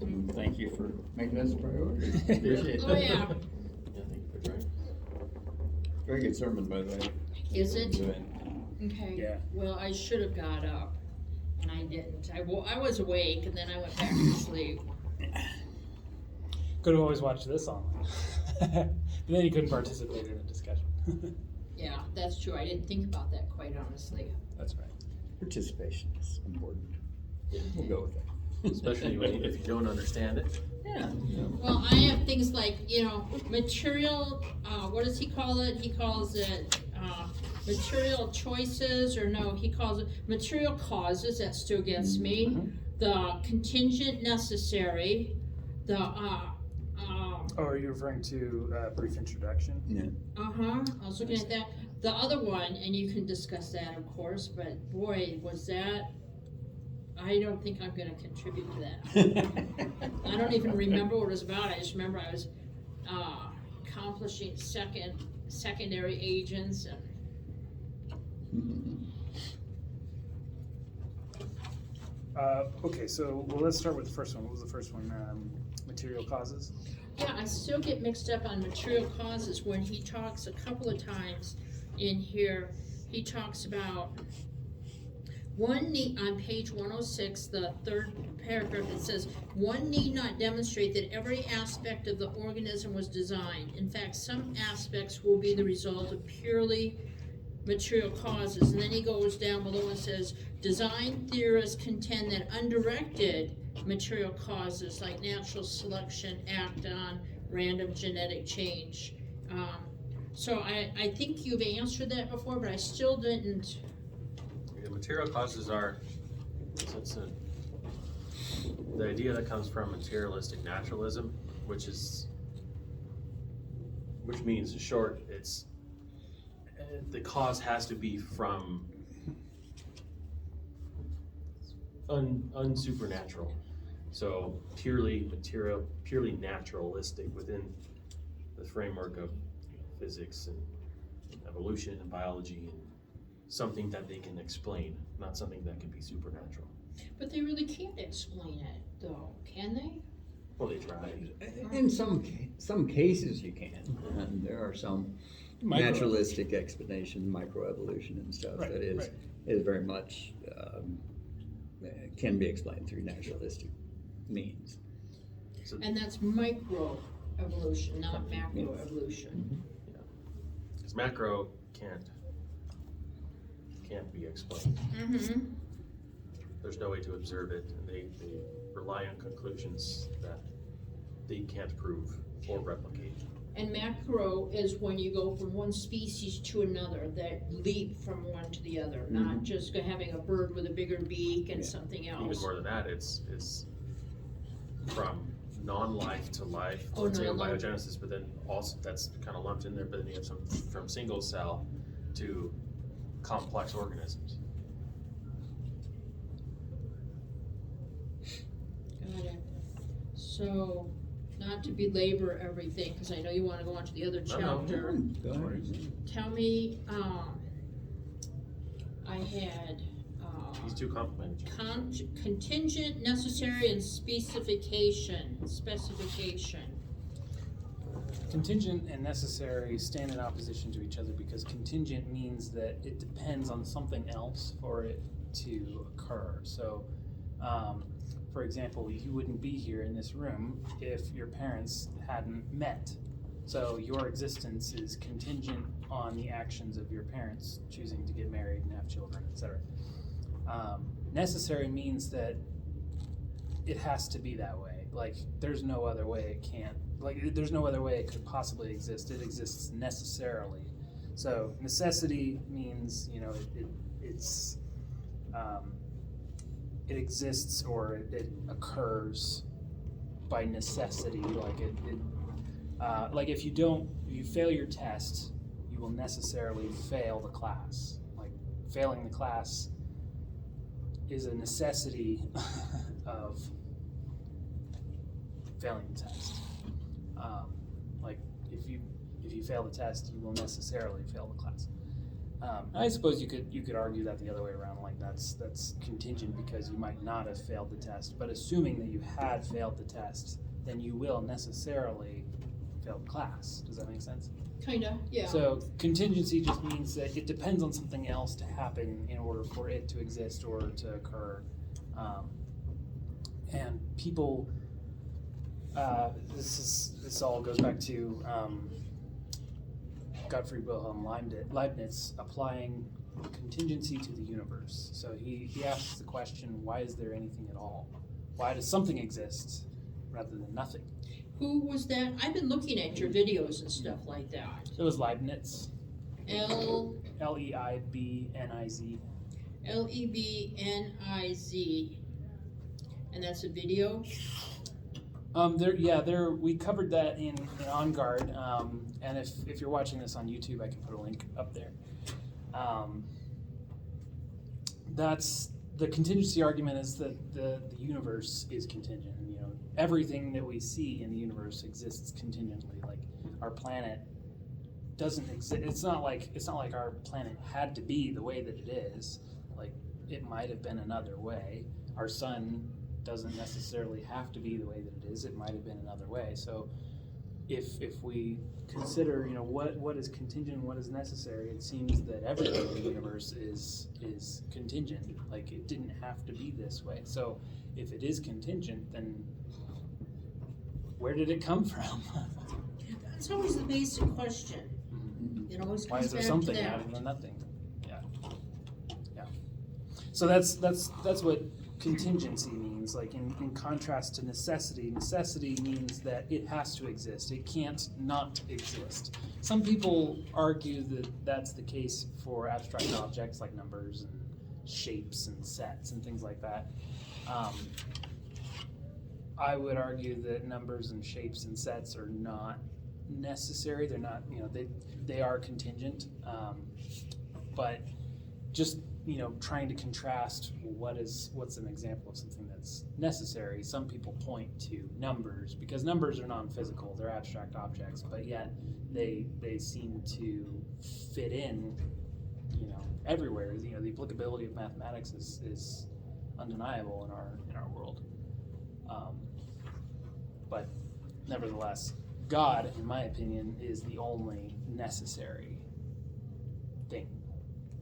Thank you for making us a priority. Appreciate Oh, that. yeah. Yeah, thank you for trying. Very good sermon, by the way. Is it? Good. Okay. Yeah. Well, I should have got up, and I didn't. I was awake, and then I went back to sleep. Could have always watched this online. But then you couldn't participate in a discussion. Yeah, that's true. I didn't think about that, quite honestly. That's right. Participation is important. We'll go with that. Especially if you don't understand it. Yeah. Well, I have things like, material, what does he call it? He calls it, material choices, or no, he calls it material causes, that still gets me. The contingent necessary, the, Oh, are you referring to brief introduction? Yeah. I was looking at that. The other one, and you can discuss that, of course, but boy, was that, I don't think I'm gonna contribute to that. I don't even remember what it was about. I just remember I was accomplishing secondary agents and Okay, so let's start with the first one. What was the first one? Material causes? yeah, I still get mixed up on material causes when he talks a couple of times in here. He talks about one need, on page 106, the third paragraph, it says, one need not demonstrate that every aspect of the organism was designed. In fact, some aspects will be the result of purely material causes. And then he goes down below and says, design theorists contend that undirected material causes like natural selection act on random genetic change. So I think you've answered that before, but I still didn't. The material causes are, the idea that comes from materialistic naturalism, which means in short, it's the cause has to be from unsupernatural. So purely material, purely naturalistic within the framework of physics and evolution and biology, and something that they can explain, not something that can be supernatural. But they really can't explain it, though, can they? Well, they try. In some cases you can. And there are some naturalistic explanations, microevolution and stuff, Right, that is very much can be explained through naturalistic means. So, And that's microevolution, not macroevolution. because macro can't be explained. Mm-hmm. There's no way to observe it, and they rely on conclusions that they can't prove or replicate. And macro is when you go from one species to another, that leap from one to the other, not just having a bird with a bigger beak and something Even else. more than that, it's from non-life to life, Oh, let's say non-life. biogenesis, but then also that's kind of lumped in there, but then you have some from single cell to complex organisms. Got it. So, not to belabor everything, because I know you want to go on to the other No. chapter. Go ahead. Tell me, I had, These two complement each other. contingent, necessary, and specification. Contingent and necessary stand in opposition to each other because contingent means that it depends on something else for it to occur. So, for example, you wouldn't be here in this room if your parents hadn't met. So your existence is contingent on the actions of your parents choosing to get married and have children, etc. Necessary means that it has to be that way. Like, there's no other way it can't. Like, there's no other way it could possibly exist. It exists necessarily. So necessity means, it exists or it occurs by necessity. Like if you fail your test, you will necessarily fail the class. Like, failing the class is a necessity of failing the test. Like if you fail the test, you will necessarily fail the class. I suppose you could argue that the other way around, like that's contingent because you might not have failed the test, but assuming that you had failed the test, then you will necessarily fail the class. Does that make sense? Kinda, yeah. So contingency just means that it depends on something else to happen in order for it to exist or to occur. And people, this all goes back to Gottfried Wilhelm Leibniz applying contingency to the universe. So he asks the question, why is there anything at all? Why does something exist rather than nothing? Who was that? I've been looking at your videos and stuff like that. It was Leibniz. Leibniz. Lebniz. And that's a video? We covered that in On Guard, and if you're watching this on YouTube, I can put a link up there. That's the contingency argument is that the universe is contingent. You know, everything that we see in the universe exists contingently. Like our planet doesn't exist. It's not like our planet had to be the way that it is. Like it might have been another way. Our sun doesn't necessarily have to be the way that it is. It might have been another way. So if we consider, you know, what is contingent and what is necessary, it seems that everything in the universe is contingent. Like it didn't have to be this way. So if it is contingent, then where did it come from? That's always the basic question. It always Why comes is there back something to that. out of the nothing? Yeah. So that's what contingency means. Like in contrast to necessity, necessity means that it has to exist. It can't not exist. Some people argue that that's the case for abstract objects like numbers and shapes and sets and things like that. I would argue that numbers and shapes and sets are not necessary. They're not, you know, they are contingent, but just, you know, trying to contrast what's an example of something that's necessary. Some people point to numbers because numbers are non-physical, they're abstract objects, but yet they seem to fit in, you know, everywhere. You know, the applicability of mathematics is undeniable in our world. But nevertheless, God, in my opinion, is the only necessary thing.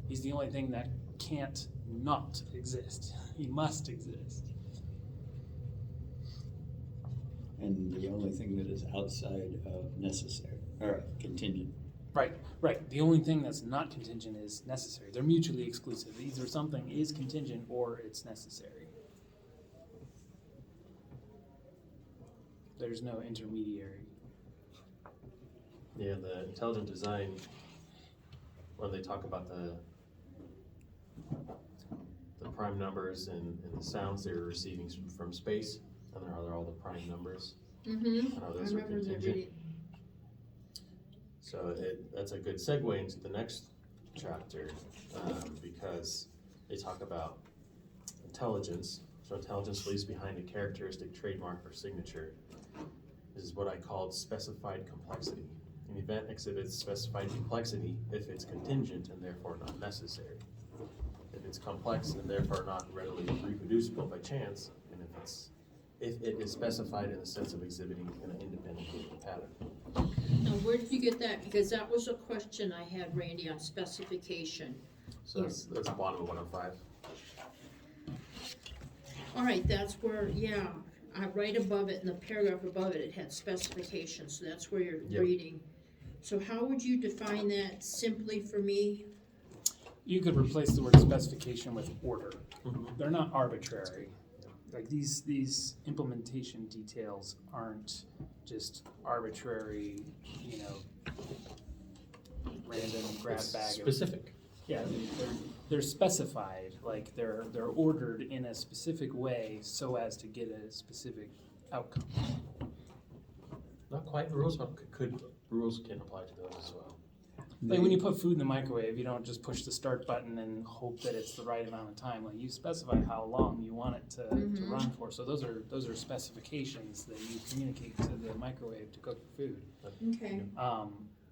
He's the only thing that can't not exist. He must exist. And the only thing that is outside of necessary, or contingent. Right. The only thing that's not contingent is necessary. They're mutually exclusive. Either something is contingent or it's necessary. There's no intermediary. Yeah, the intelligent design, when they talk about the prime numbers and the sounds they were receiving from space, and there are all the prime numbers. Mm-hmm. I know those are contingent. So that's a good segue into the next chapter, because they talk about intelligence. So intelligence leaves behind a characteristic, trademark, or signature. This is what I called specified complexity. An event exhibits specified complexity if it's contingent and therefore not necessary. If it's complex and therefore not readily reproducible by chance, and if it is specified in the sense of exhibiting an independent pattern. Now, where did you get that? Because that was a question I had, Randy, on specification. So that's the bottom of 105. All right, that's where, yeah, right above it, in the paragraph above it, it had specification, so that's where you're Yep. reading. So how would you define that simply for me? You could replace the word specification with order. Mhm. They're not arbitrary. Like these implementation details aren't just arbitrary, you know, random grab It's bag. specific. Yeah, they're specified. Like they're ordered in a specific way so as to get a specific outcome. Not quite rules, but rules can apply to those as well. Like when you put food in the microwave, you don't just push the start button and hope that it's the right amount of time. Like you specify how long you want it to run for. So those are specifications that you communicate to the microwave to cook food. Okay.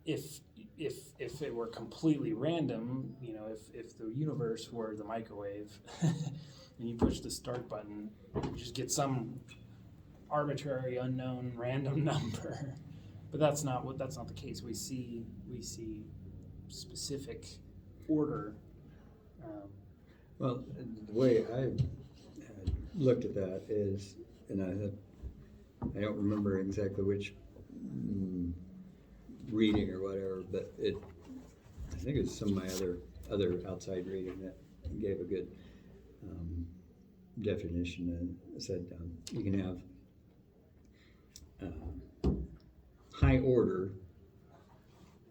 if it were completely random, you know, if the universe were the microwave, and you push the start button, you just get some arbitrary, unknown, random number. But that's not the case. We see specific order. Well, the way I looked at that is, and I don't remember exactly which reading or whatever, but I think it's some of my other outside reading that gave a good definition and said you can have high order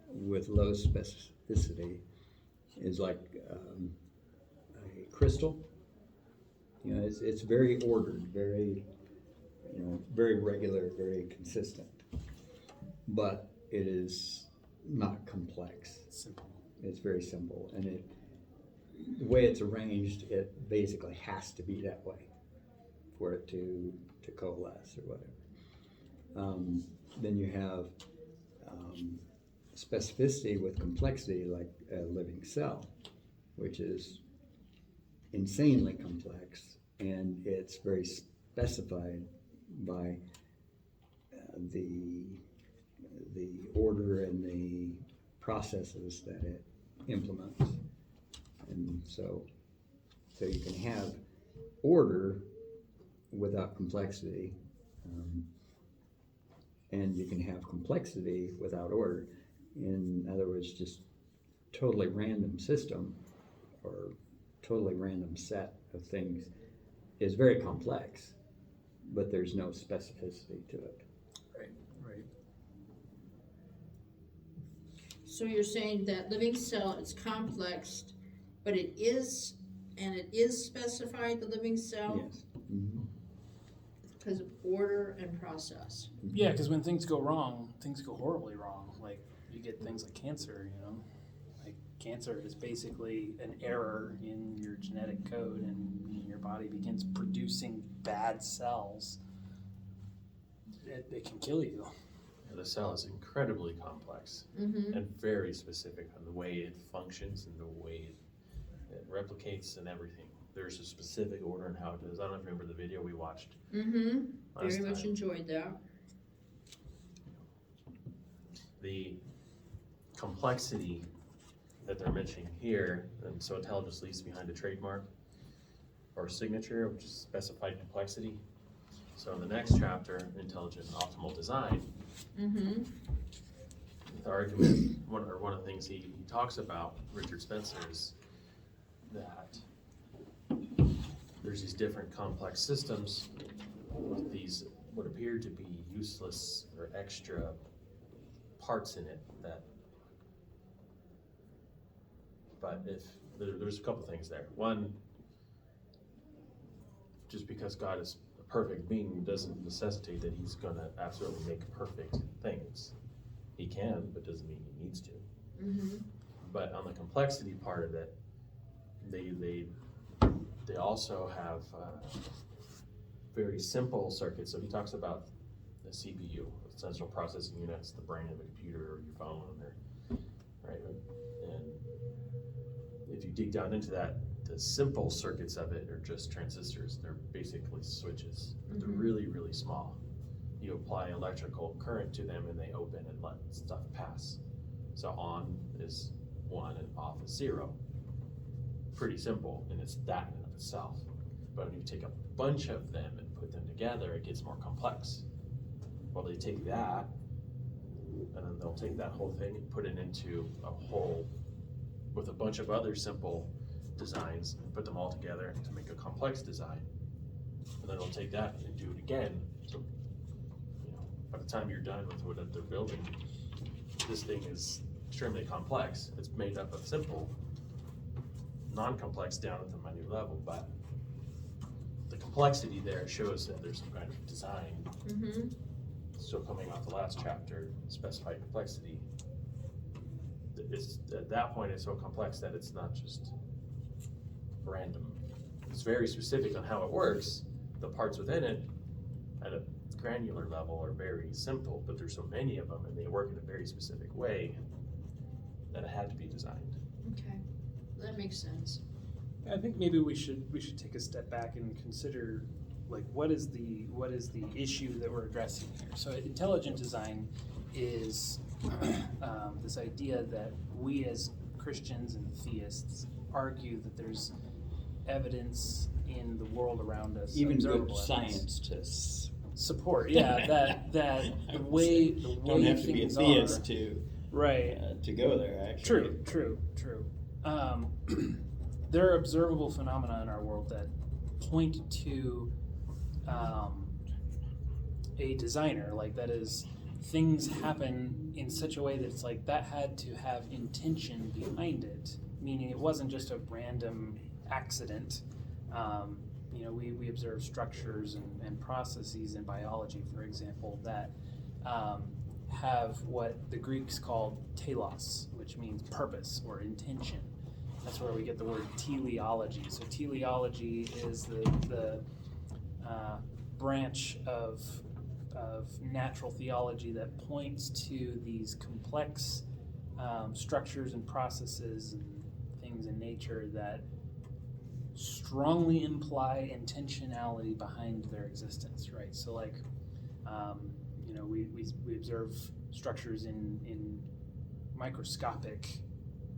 with low specificity is like a crystal. You know, it's very ordered, very, you know, very regular, very consistent, but it is not complex. Simple. It's very simple, and the way it's arranged, it basically has to be that way for it to coalesce or whatever. Then you have specificity with complexity, like a living cell, which is insanely complex, and it's very specified by the order and the processes that it implements. And so you can have order without complexity, and you can have complexity without order. In other words, just totally random system or totally random set of things is very complex, but there's no specificity to it. Right. So you're saying that living cell is complex, but it is specified, the living cell, Yes. Mm-hmm. because of order and process. Yeah, because when things go wrong, things go horribly wrong. Like you get things like cancer, you know. Like cancer is basically an error in your genetic code, and your body begins producing bad cells. It can kill you. The cell is incredibly complex Mm-hmm. and very specific on the way it functions and the way it replicates and everything. There's a specific order in how it does. I don't know if you remember the video we watched Mm-hmm. last Very much time. enjoyed that. The complexity that they're mentioning here, and so intelligence leaves behind a trademark or signature, which is specified complexity. So in the next chapter, Intelligent Optimal Design, Mm-hmm. the argument, one of the things he talks about, Richard Spencer, is that there's these different complex systems with these what appear to be useless or extra parts in it but if there's a couple things there. One, just because God is a perfect being doesn't necessitate that he's gonna absolutely make perfect things. He can, but doesn't mean he needs to. Mm-hmm. But on the complexity part of it, they also have very simple circuits. So he talks about the CPU, central processing units, the brain of a computer or your phone, right? And if you dig down into that, the simple circuits of it are just transistors. They're basically switches, but they're really, really small. You apply electrical current to them and they open and let stuff pass. So on is 1 and off is 0. Pretty simple, and it's that in and of itself. But when you take a bunch of them and put them together, it gets more complex. Well, they take that, and then they'll take that whole thing and put it into a whole with a bunch of other simple designs and put them all together to make a complex design. And then they'll take that and do it again. So, you know, by the time you're done with what they're building, this thing is extremely complex. It's made up of simple, non-complex down at the minute level, but the complexity there shows that there's some kind of design. Mm-hmm. So coming off the last chapter, specified complexity, it's, at that point it's so complex that it's not just random. It's very specific on how it works, the parts within it, at a granular level are very simple, but there's so many of them and they work in a very specific way that it had to be designed. Okay, that makes sense. I think maybe we should take a step back and consider like what is the issue that we're addressing here. So intelligent design is this idea that we as Christians and theists argue that there's evidence in the world around us, Even good observable evidence, scientists support. Yeah, that the way don't have to be a things theist are, to right. to go there. Actually, True. There are observable phenomena in our world that point to a designer, like that is, things happen in such a way that it's like that had to have intention behind it, meaning it wasn't just a random accident. We observe structures and processes in biology, for example, that have what the Greeks called telos, which means purpose or intention. That's where we get the word teleology. So teleology is the branch of natural theology that points to these complex structures and processes and things in nature that strongly imply intentionality behind their existence, right? So like, we observe structures in microscopic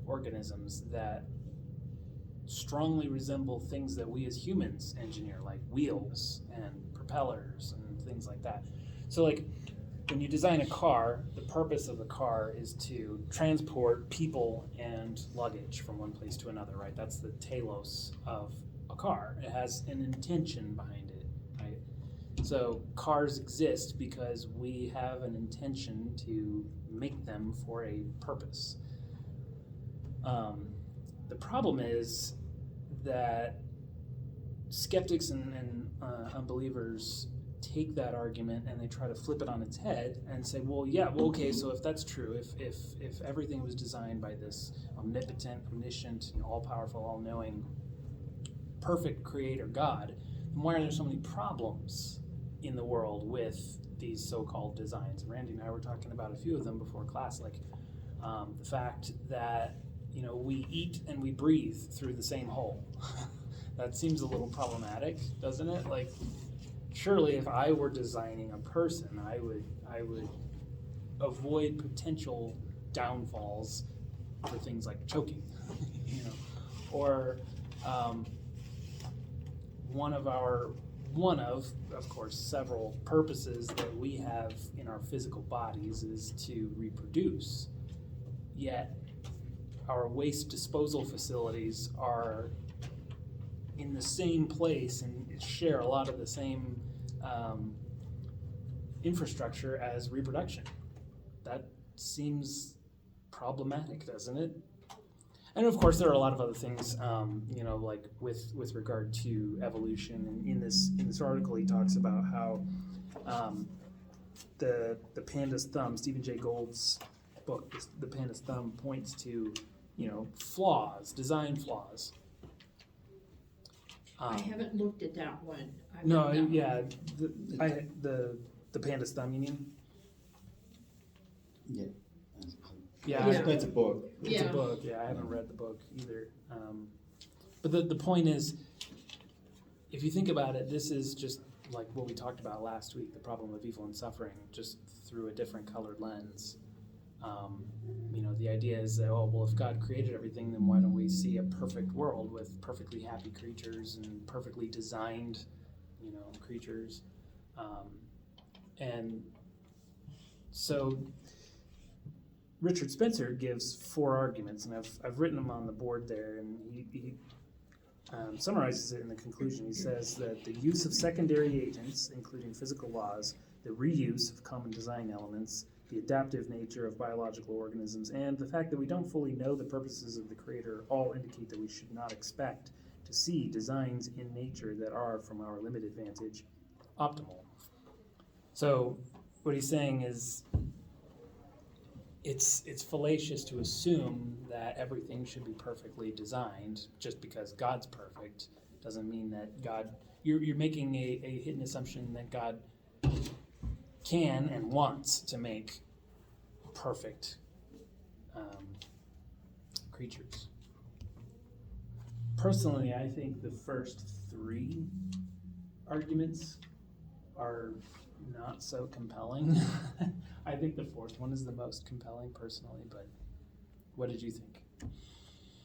organisms that strongly resemble things that we as humans engineer, like wheels and propellers and things like that. So like when you design a car, the purpose of the car is to transport people and luggage from one place to another, right? That's the telos of a car. It has an intention behind it, right? So cars exist because we have an intention to make them for a purpose. The problem is that skeptics and unbelievers take that argument and they try to flip it on its head and say, okay, so if that's true, if everything was designed by this omnipotent, omniscient, all-powerful, all-knowing, perfect creator God, then why are there so many problems in the world with these so-called designs? Randy and I were talking about a few of them before class, like the fact that we eat and we breathe through the same hole. That seems a little problematic, doesn't it? Like, surely if I were designing a person, I would avoid potential downfalls for things like choking, or one of course, several purposes that we have in our physical bodies is to reproduce. Yet, our waste disposal facilities are in the same place and share a lot of the same infrastructure as reproduction. That seems problematic, doesn't it? And of course, there are a lot of other things, like with regard to evolution. And in this article, he talks about how the panda's thumb, Stephen Jay Gould's book, The Panda's Thumb, points to flaws, design flaws. I haven't looked at that one. The Panda's Thumb, you mean? Yeah. Yeah. That's a book. It's a book. Yeah, I haven't read the book either. But the point is, if you think about it, this is just like what we talked about last week, the problem of evil and suffering, just through a different colored lens. The idea is that, if God created everything, then why don't we see a perfect world with perfectly happy creatures and perfectly designed, creatures? And so Richard Spencer gives 4 arguments, and I've written them on the board there, and he summarizes it in the conclusion. He says that the use of secondary agents, including physical laws, the reuse of common design elements, the adaptive nature of biological organisms, and the fact that we don't fully know the purposes of the Creator all indicate that we should not expect to see designs in nature that are, from our limited vantage, optimal. So what he's saying is it's fallacious to assume that everything should be perfectly designed just because God's perfect. Doesn't mean that God, you're making a hidden assumption that God can and wants to make perfect creatures. Personally, I think the first three arguments are not so compelling. I think the fourth one is the most compelling personally, but what did you think?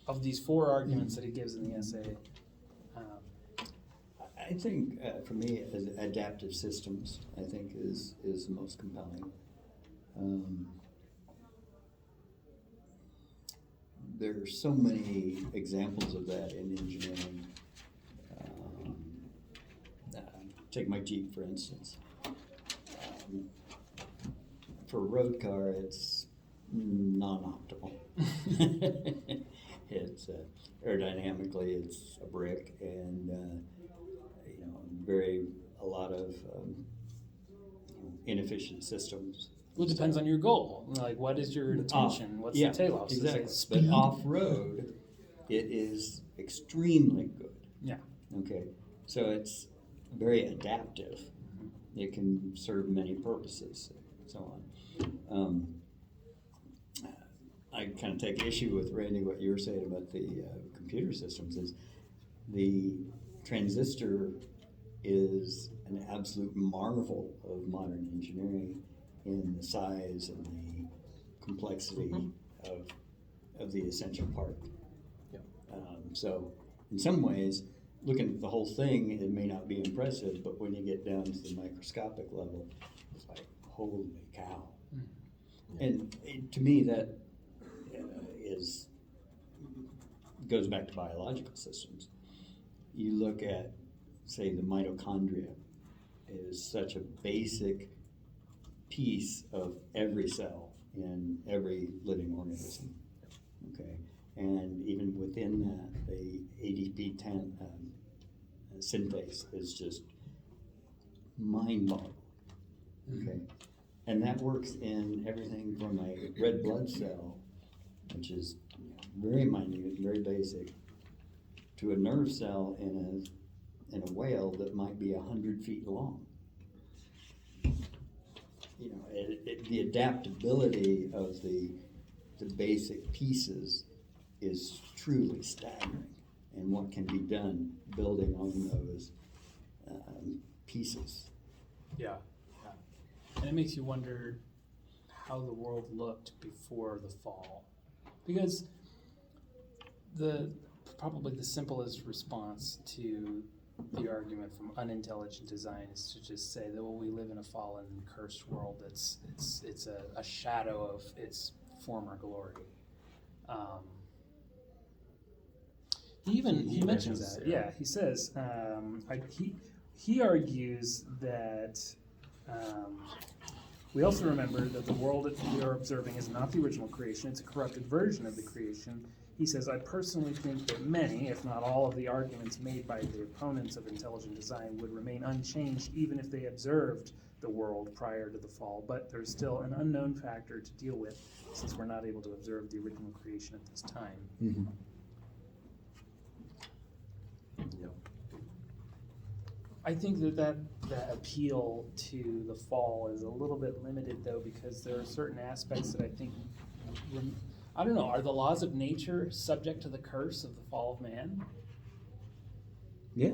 Of these four arguments that he gives in the essay, I think, for me, as adaptive systems, I think is the most compelling. There are so many examples of that in engineering. Take my Jeep, for instance. For a road car, it's non-optimal. It's aerodynamically, it's a brick, and a lot of inefficient systems. well, it depends on your goal. Like, what is your intention? What's Yeah, the tail-off? Is exactly. it speed? But off-road, it is extremely good. Yeah. Okay, so it's very adaptive. It can serve many purposes, and so on. I kind of take issue with Randy, what you were saying about the computer systems is the transistor is an absolute marvel of modern engineering in the size and the complexity of the essential part. Yeah. So in some ways, looking at the whole thing, it may not be impressive, but when you get down to the microscopic level, it's like, holy cow. And to me, that goes back to biological systems. You look at, say, the mitochondria is such a basic piece of every cell in every living organism. Okay, and even within that, the ADP10 synthase is just mind-boggling. Okay, and that works in everything from a red blood cell, which is very minute, very basic, to a nerve cell in a whale that might be 100 feet long. The adaptability of the basic pieces is truly staggering, and what can be done building on those pieces. Yeah. And it makes you wonder how the world looked before the fall. Because probably the simplest response to the argument from unintelligent design is to just say that, well, we live in a fallen, cursed world that's a shadow of its former glory. He mentions that. Yeah, he says he argues that we also remember that the world that we are observing is not the original creation; it's a corrupted version of the creation. He says, I personally think that many, if not all, of the arguments made by the opponents of intelligent design would remain unchanged even if they observed the world prior to the fall, but there's still an unknown factor to deal with since we're not able to observe the original creation at this time. Mm-hmm. Yep. I think that appeal to the fall is a little bit limited, though, because there are certain aspects that I think, I don't know, are the laws of nature subject to the curse of the fall of man? Yeah,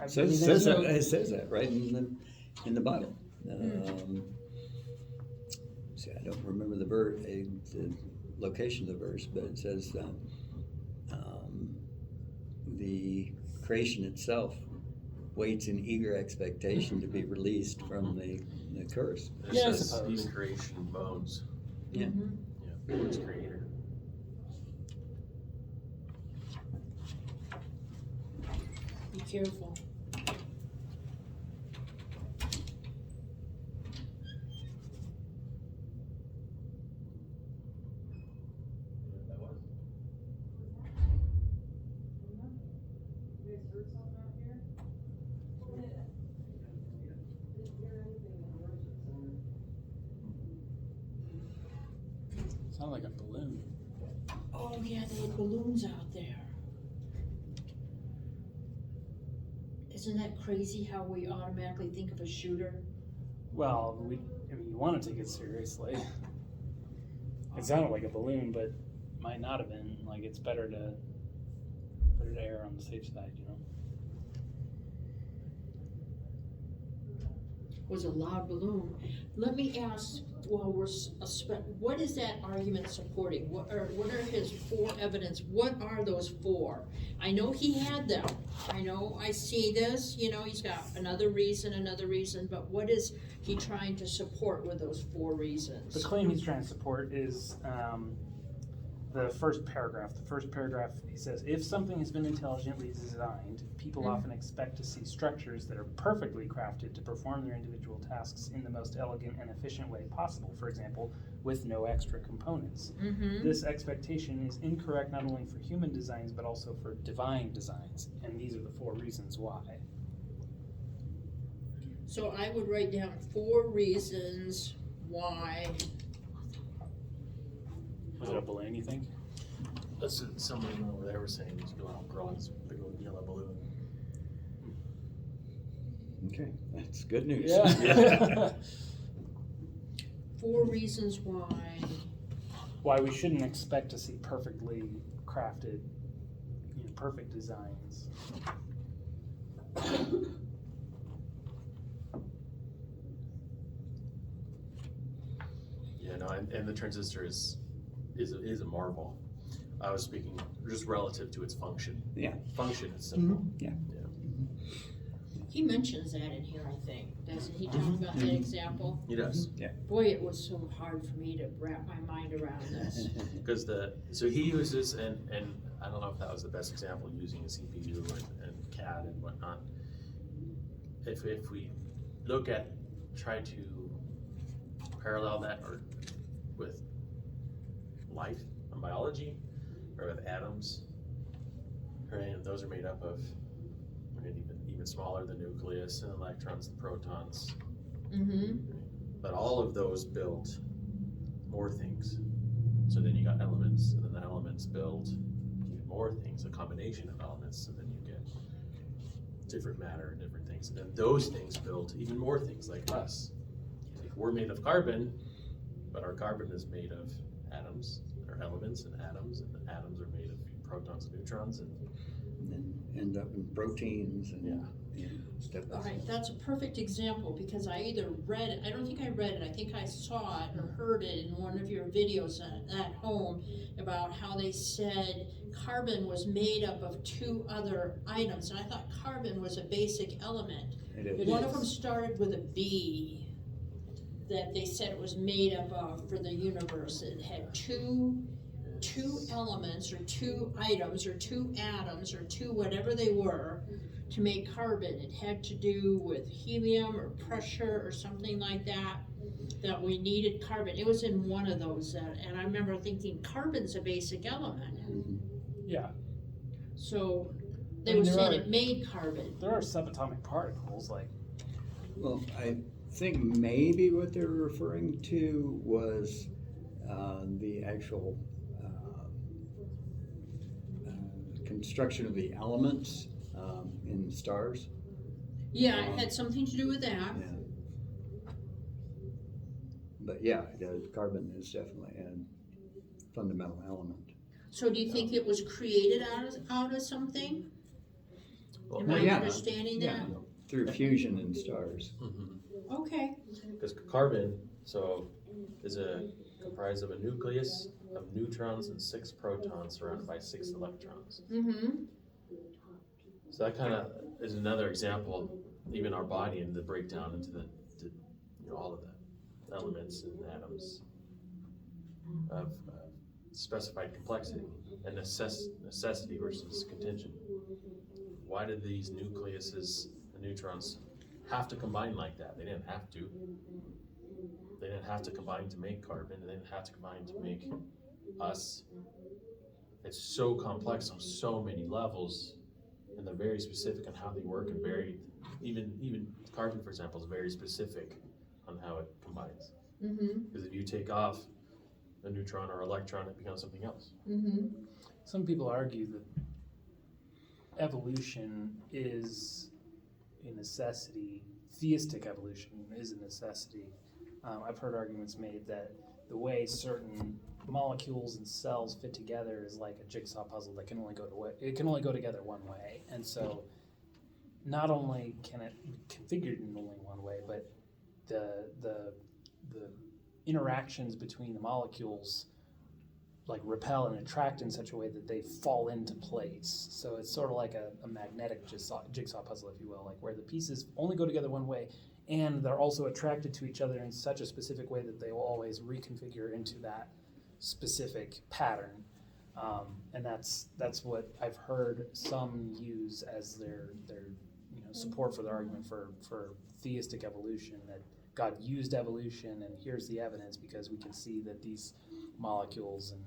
I it says that right in the Bible. See, I don't remember the location of the verse, but it says the creation itself waits in eager expectation to be released from the curse. Yeah, I It says suppose. even creation bones. Yeah. Yeah, Lord's creator. Be careful. Sounds like a balloon. Oh yeah, they had balloons out there. Isn't that crazy how we automatically think of a shooter Well, I mean, you want to take it seriously. It sounded like a balloon, but might not have been. Like, it's better to err on the safe side, you know? Was a loud balloon. Let me ask, while what is that argument supporting? What are his 4 evidence? What are those 4? I know he had them. I know I see this, you know, he's got another reason, but what is he trying to support with those 4 reasons? The claim he's trying to support is the first paragraph. The first paragraph, he says, if something has been intelligently designed, people often expect to see structures that are perfectly crafted to perform their individual tasks in the most elegant and efficient way possible, for example, with no extra components. This expectation is incorrect not only for human designs, but also for divine designs, and these are the 4 reasons why. So I would write down 4 reasons why. Was it a balloon, you think? That's what somebody over there was saying, he's growing this big old yellow balloon. Okay, that's good news. Yeah. 4 reasons why. Why we shouldn't expect to see perfectly crafted, perfect designs. Yeah, no, and the transistor is a marvel. I was speaking just relative to its function. Yeah. Function is simple. Yeah. He mentions that in here, I think, doesn't he talk about that example? He does. Boy, it was so hard for me to wrap my mind around this. Because so he uses, and I don't know if that was the best example, using a CPU and CAD and whatnot. If we try to parallel that or with life and biology, or with atoms, right? And those are made up of even smaller, the nucleus and electrons, the protons. But all of those build more things. So then you got elements, and then the elements build even more things, a combination of elements, and then you get different matter and different things. And then those things build even more things, like us. Like we're made of carbon, but our carbon is made of atoms, or elements and the atoms are made of protons and neutrons, and then end up in proteins and stuff. All right, that's a perfect example, because I either read it, I don't think I read it, I think I saw it or heard it in one of your videos at home about how they said carbon was made up of 2 other items, and I thought carbon was a basic element. One of them started with a B, that they said it was made up of for the universe. It had two elements or 2 items or 2 atoms or 2 whatever they were to make carbon. It had to do with helium or pressure or something like that we needed carbon. It was in one of those, and I remember thinking carbon's a basic element. Yeah. So they were saying it made carbon. There are subatomic particles, like. Well, I think maybe what they're referring to was the actual construction of the elements in stars. Yeah, it had something to do with that. Yeah. But yeah, carbon is definitely a fundamental element. So do you think it was created out of something? well, Am I yeah. understanding that? Yeah, through fusion in stars. Okay. Because carbon, is comprised of a nucleus of neutrons and 6 protons surrounded by 6 electrons. So that kind of is another example, even our body and the breakdown into all of the elements and atoms of specified complexity and necessity versus contingent. Why did these nucleuses and neutrons have to combine like that? They didn't have to. They didn't have to combine to make carbon. They didn't have to combine to make us. It's so complex on so many levels, and they're very specific on how they work, and very even carbon, for example, is very specific on how it combines. Because if you take off a neutron or electron, it becomes something else. Some people argue that evolution is a necessity theistic evolution is a necessity. I've heard arguments made that the way certain molecules and cells fit together is like a jigsaw puzzle that can only go together one way. And so not only can it be configured in only one way, but the interactions between the molecules like repel and attract in such a way that they fall into place. So it's sort of like a magnetic jigsaw puzzle, if you will, like where the pieces only go together one way, and they're also attracted to each other in such a specific way that they will always reconfigure into that specific pattern. And that's what I've heard some use as their support for the argument for theistic evolution, that God used evolution, and here's the evidence because we can see that these molecules and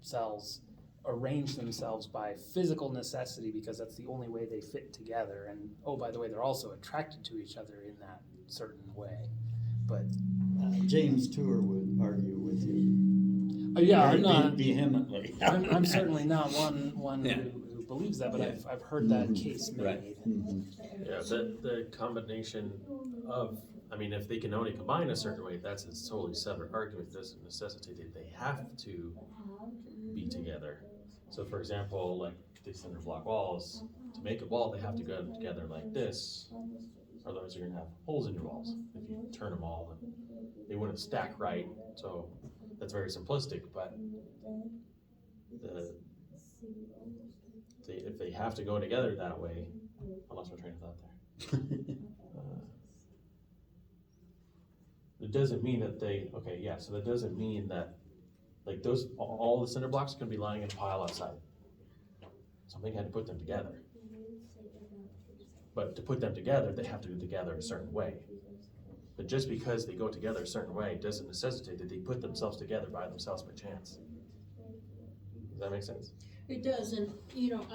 cells arrange themselves by physical necessity because that's the only way they fit together. And oh, by the way, they're also attracted to each other in that certain way. But James Tour would argue with you. I'm not vehemently. I'm certainly not one Yeah. who believes that, but Yeah. I've heard that case made. Right. Yeah, the combination of, I mean, if they can only combine a certain way, that's a totally separate argument. It doesn't necessitate that they have to be together. So for example, like the cinder block walls, to make a wall, they have to go together like this. Otherwise you're gonna have holes in your walls if you turn them all, and they wouldn't stack right. So that's very simplistic, but if they have to go together that way, I lost my train of thought there. It doesn't mean that so that doesn't mean that, like all the cinder blocks can be lying in a pile outside. Something had to put them together. But to put them together, they have to go together a certain way. But just because they go together a certain way doesn't necessitate that they put themselves together by themselves by chance. Does that make sense? It does, and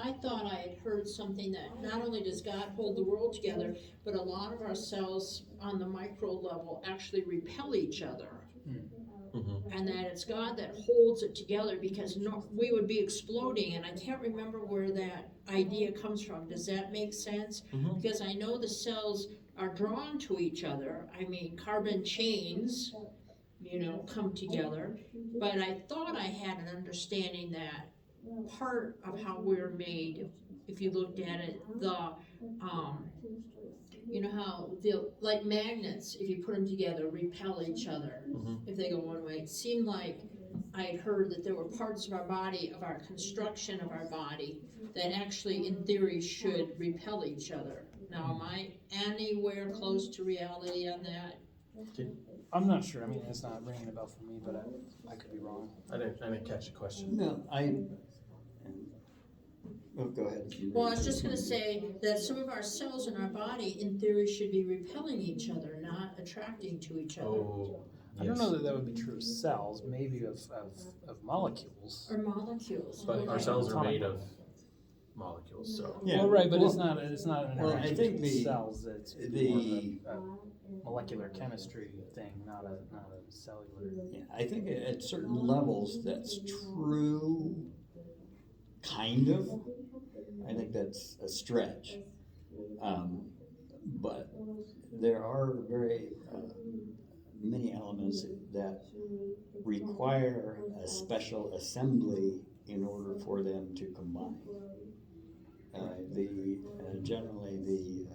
I thought I had heard something that not only does God hold the world together, but a lot of our cells on the micro level actually repel each other. Mm-hmm. And that it's God that holds it together, because we would be exploding, and I can't remember where that idea comes from. Does that make sense? Mm-hmm. Because I know the cells are drawn to each other. I mean, carbon chains, come together. But I thought I had an understanding that part of how we're made, if you looked at it, how like magnets, if you put them together, repel each other if they go one way. It seemed like I had heard that there were parts of our body, of our construction of our body, that actually, in theory, should repel each other. Now, am I anywhere close to reality on that? I'm not sure. I mean, it's not ringing a bell for me, but I could be wrong. I didn't catch the question. No, go ahead. Well, I was just going to say that some of our cells in our body, in theory, should be repelling each other, not attracting to each other. Oh, I don't know that would be true of cells, maybe of molecules. Or molecules. But our okay. cells are made of molecules, so. Yeah, Well, right, but well, it's not an well, I interaction think between cells. It's the- more of a molecular chemistry thing, not a cellular. Yeah, I think at certain levels that's true, kind of. I think that's a stretch. But there are very many elements that require a special assembly in order for them to combine. Generally the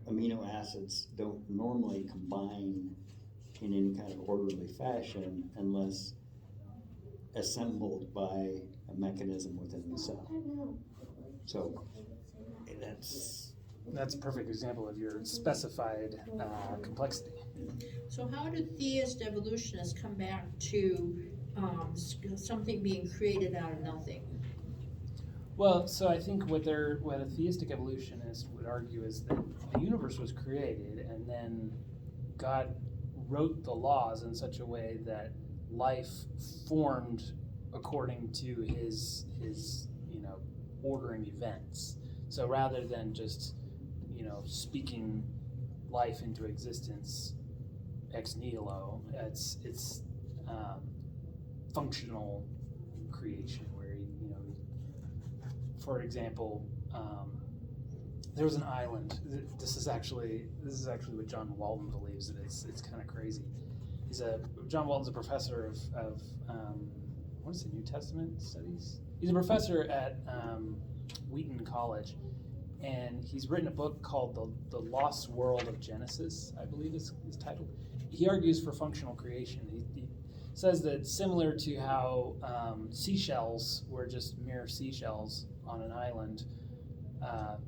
amino acids don't normally combine in any kind of orderly fashion unless assembled by a mechanism within the cell. So That's a perfect example of your specified complexity. So how do theist evolutionists come back to something being created out of nothing? Well, so I think what a theistic evolutionist would argue is that the universe was created, and then God wrote the laws in such a way that life formed according to his ordering events. So rather than just speaking life into existence ex nihilo, it's functional creation where for example, there was an island. This is actually what John Walton believes, that it's kind of crazy. John Walton's a professor of what is it, New Testament studies? He's a professor at Wheaton College, and he's written a book called The Lost World of Genesis, I believe is titled. He argues for functional creation. He says that similar to how seashells were just mere seashells on an island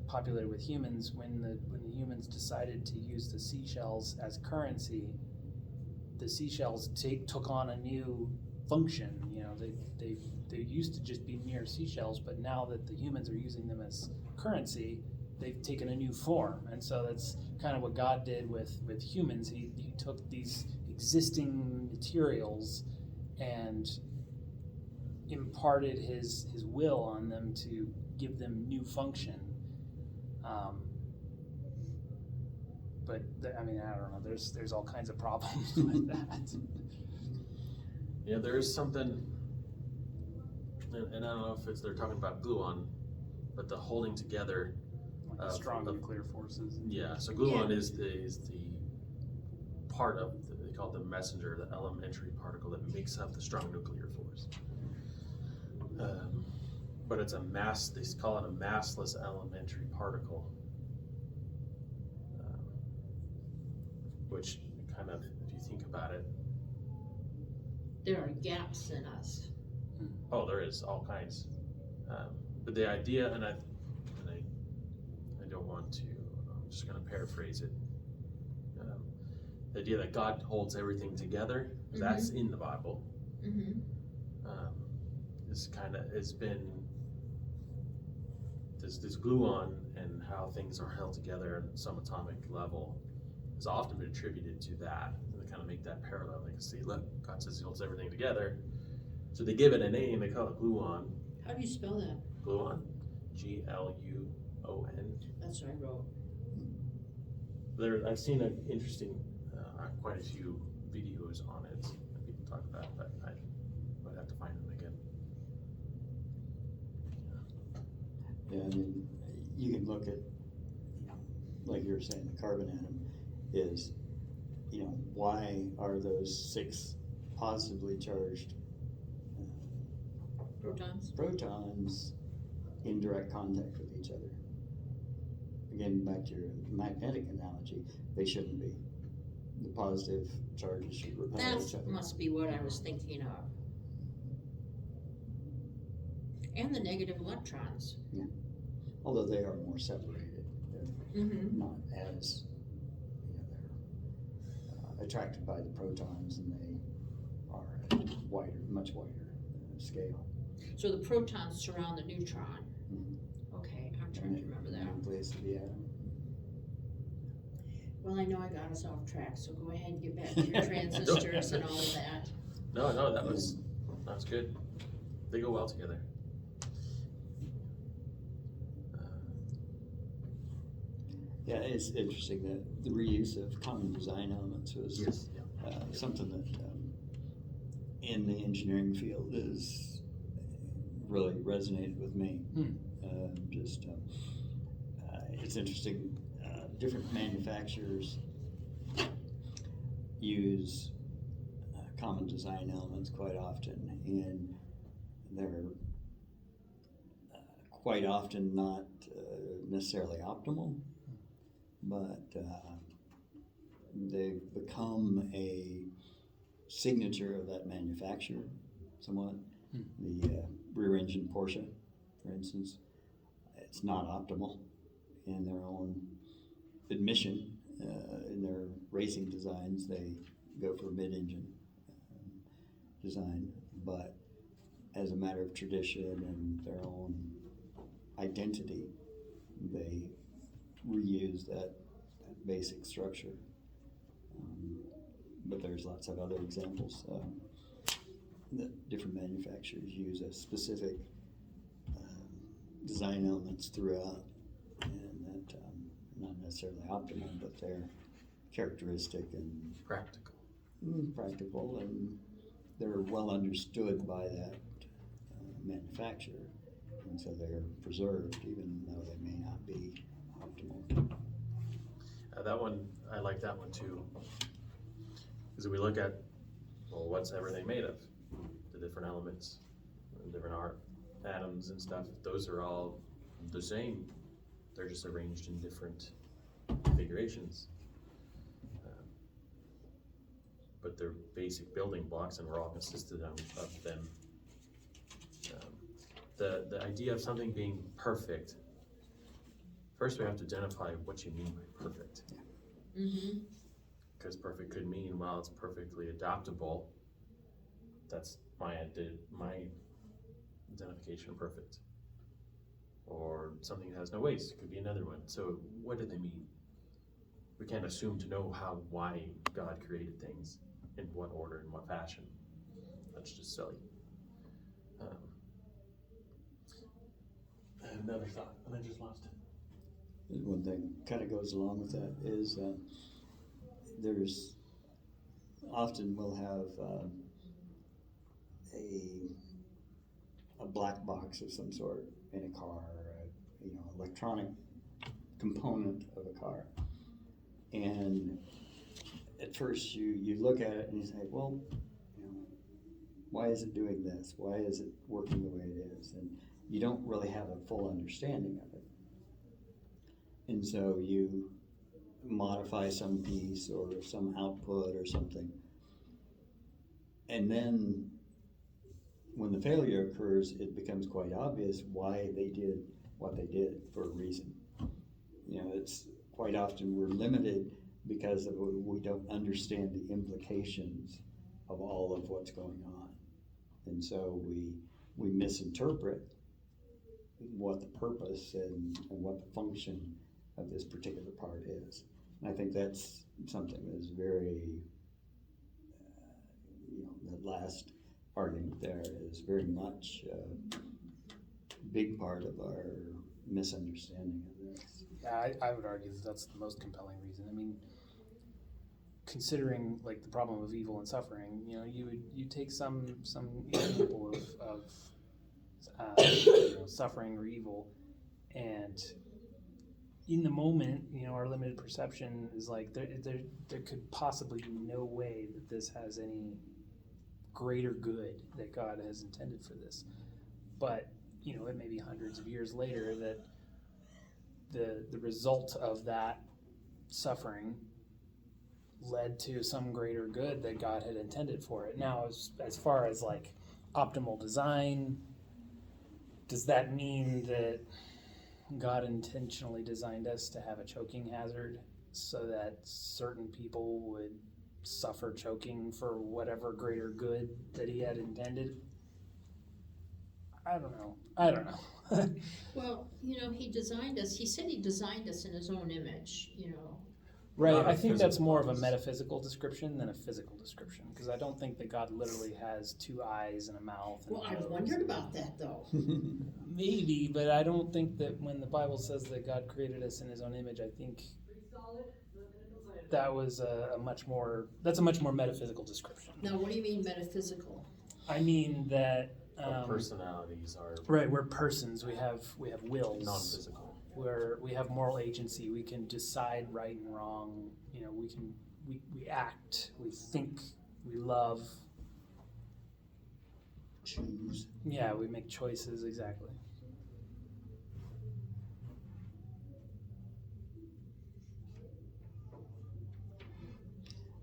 populated with humans, when the humans decided to use the seashells as currency, the seashells took on a new function. You know, they used to just be mere seashells, but now that the humans are using them as currency, they've taken a new form. And so that's kind of what God did with humans. He took these existing materials and imparted his will on them to give them new function. But I mean, I don't know. There's all kinds of problems with that. Yeah, there is something, and I don't know if they're talking about gluon, but the holding together. Like strong nuclear forces. Yeah, so gluon is the part of they call it the messenger, the elementary particle that makes up the strong nuclear force. But it's they call it a massless elementary particle, which kind of, if you think about it, There are gaps in us. oh, there is all kinds. But the idea, and I don't want to, I'm just going to paraphrase it. The idea that God holds everything together, that's in the Bible. Mm-hmm. Has been this gluon and how things are held together at some atomic level has often been attributed to that. And they kind of make that parallel. They can see, look, God says he holds everything together. So they give it a name, they call it gluon. How do you spell that? Gluon, G-L-U-O-N. That's what I wrote. I've seen an interesting, quite a few videos on it that people talk about, but I would have to find them again. Yeah, I mean, you can look at, like you were saying, the carbon atom is, why are those 6 positively charged protons in direct contact with each other? Again, back to your magnetic analogy, they shouldn't be. The positive charges should repel each That other. must be what I was thinking of. And the negative electrons. Although they are more separated. They're Mm-hmm. not as, they're attracted by the protons, and they are at a much wider scale. So the protons surround the neutron. Mhm. Okay, I'm trying to remember that. Nucleus of the atom. Well, I know I got us off track, so go ahead and get back to your transistors and all of that. No, that was good. They go well together. Yeah, it's interesting that the reuse of common design elements was something that in the engineering field is really resonated with me. It's interesting. Different manufacturers use common design elements quite often, and they're quite often not necessarily optimal, but they've become a signature of that manufacturer somewhat. The rear engine Porsche, for instance, it's not optimal in their own admission. In their racing designs, they go for mid-engine design, but as a matter of tradition and their own identity, they reuse that basic structure. But there's lots of other examples that different manufacturers use a specific design elements throughout, and that not necessarily optimal, but they're characteristic and practical, and they're well understood by that manufacturer, and so they're preserved even though they may not be optimal. that one, I like that one too. Because if we look at, well, what's everything made of? The different elements, the different atoms and stuff, those are all the same. They're just arranged in different configurations. But they're basic building blocks and we're all consistent of them. The idea of something being perfect, first we have to identify what you mean by perfect. Mm-hmm. Because perfect could mean, well, it's perfectly adaptable. That's my identification of perfect. Or something that has no waste could be another one. So what do they mean? We can't assume to know why God created things, in what order, in what fashion. That's just silly. I have another thought, and I just lost it. One thing kind of goes along with that is there's often we'll have a black box of some sort in a car, or electronic component of a car, and at first you look at it and you say, well, why is it doing this? Why is it working the way it is? And you don't really have a full understanding of it. And so you modify some piece or some output or something. And then when the failure occurs, it becomes quite obvious why they did what they did for a reason. It's quite often we're limited because we don't understand the implications of all of what's going on. And so we misinterpret what the purpose and what the function of this particular part is. And I think that's something that's very, the last argument there is very much a big part of our misunderstanding of this. Yeah, I would argue that that's the most compelling reason. I mean, considering like the problem of evil and suffering, you take some example of suffering or evil, and in the moment, our limited perception is like there could possibly be no way that this has any greater good that God has intended for this. But it may be hundreds of years later that the result of that suffering led to some greater good that God had intended for it. Now, as far as like optimal design, does that mean that God intentionally designed us to have a choking hazard so that certain people would suffer choking for whatever greater good that he had intended? I don't know. Well, he designed us, he said he designed us in his own image, Right, Not a I think that's physical more of a purpose. metaphysical description than a physical description, because I don't think that God literally has two eyes and a mouth. And Well, a I've nose. wondered about that though. Maybe, but I don't think that when the Bible says that God created us in his own image, I think that was that's a much more metaphysical description. Now, what do you mean metaphysical? I mean that, Our personalities are right, we're persons, we have wills. non-physical. Where we have moral agency, we can decide right and wrong, we act, we think, we love. Choose. Yeah, we make choices, exactly.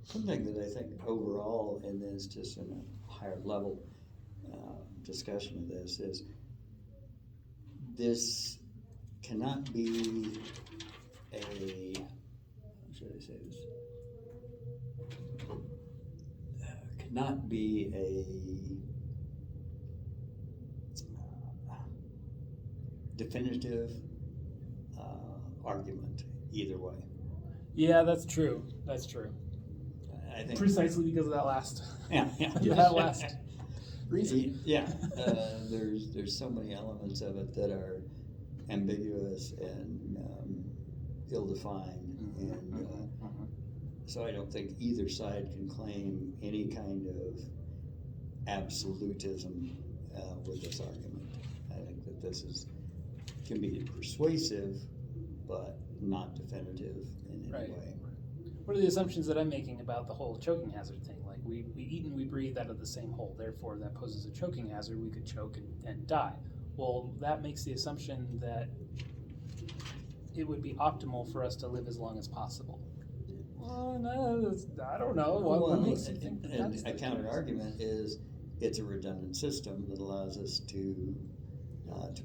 Something that I think overall in this, just in a higher level discussion of this, is this cannot be how should I say this? Cannot be a definitive argument either way. Yeah, that's true. I think Precisely because of that last, yeah. that last reason. Yeah, there's so many elements of it that are ambiguous and ill-defined, and so I don't think either side can claim any kind of absolutism with this argument. I think that this can be persuasive, but not definitive in any Right. way. what are the assumptions that I'm making about the whole choking hazard thing? Like we eat and we breathe out of the same hole, therefore that poses a choking hazard. We could choke and die. Well, that makes the assumption that it would be optimal for us to live as long as possible. Well, no, I don't know. What makes you think that and that's a the counter case? argument is it's a redundant system that allows us to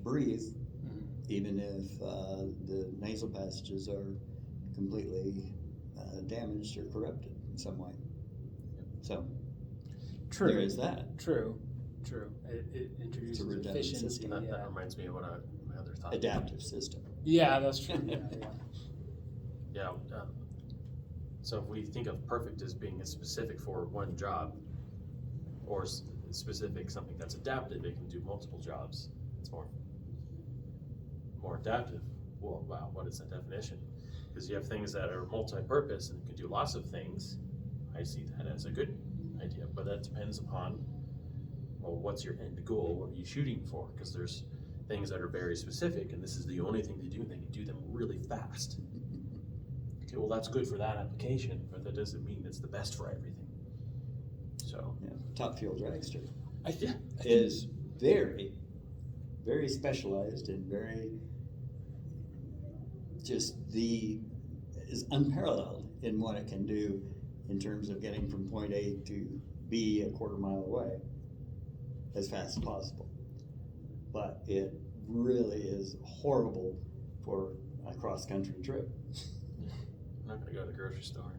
breathe, Mhm. even if the nasal passages are completely damaged or corrupted in some way. So True. there is that. True. It introduces redundant efficiency. system. That Yeah. reminds me of what my other thought. Adaptive system. Yeah, that's true. Yeah. So if we think of perfect as being specific for one job, or specific something that's adaptive, it can do multiple jobs. It's more adaptive. Well, wow, what is that definition? Because you have things that are multi-purpose and can do lots of things. I see that as a good idea, but that depends upon, well, what's your end goal? What are you shooting for? Because there's things that are very specific, and this is the only thing they do, and they can do them really fast. Okay, well, that's good for that application, but that doesn't mean it's the best for everything. So, Yeah. Top Fuel Dragster I think is very, very specialized and very is unparalleled in what it can do in terms of getting from point A to B a quarter mile away as fast as possible. But it really is horrible for a cross-country trip. I'm not going to go to the grocery store.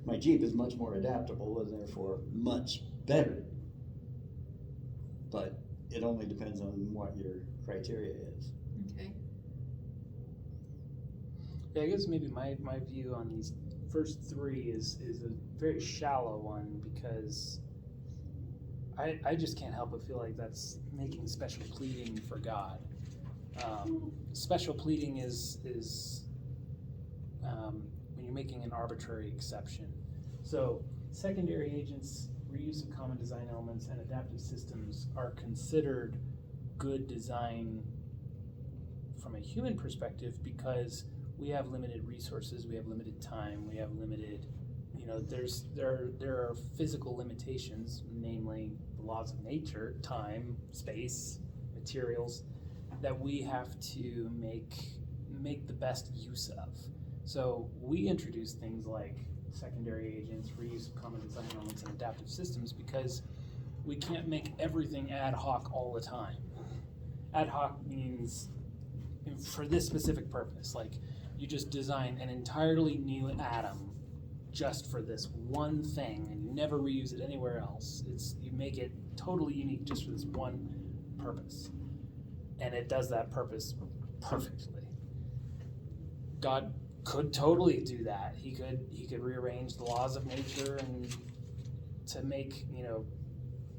My Jeep is much more adaptable and therefore much better. But it only depends on what your criteria is. Okay. Yeah, I guess maybe my view on these first three is a very shallow one because I just can't help but feel like that's making special pleading for God. Special pleading is when you're making an arbitrary exception. So secondary agents, reuse of common design elements, and adaptive systems are considered good design from a human perspective because we have limited resources, we have limited time, we have limited, there are physical limitations, namely the laws of nature, time, space, materials, that we have to make the best use of. So we introduce things like secondary agents, reuse of common design elements, and adaptive systems because we can't make everything ad hoc all the time. Ad hoc means for this specific purpose, like you just design an entirely new atom just for this one thing and you never reuse it anywhere else. You make it totally unique just for this one purpose. And it does that purpose perfectly. God could totally do that. He could rearrange the laws of nature and to make,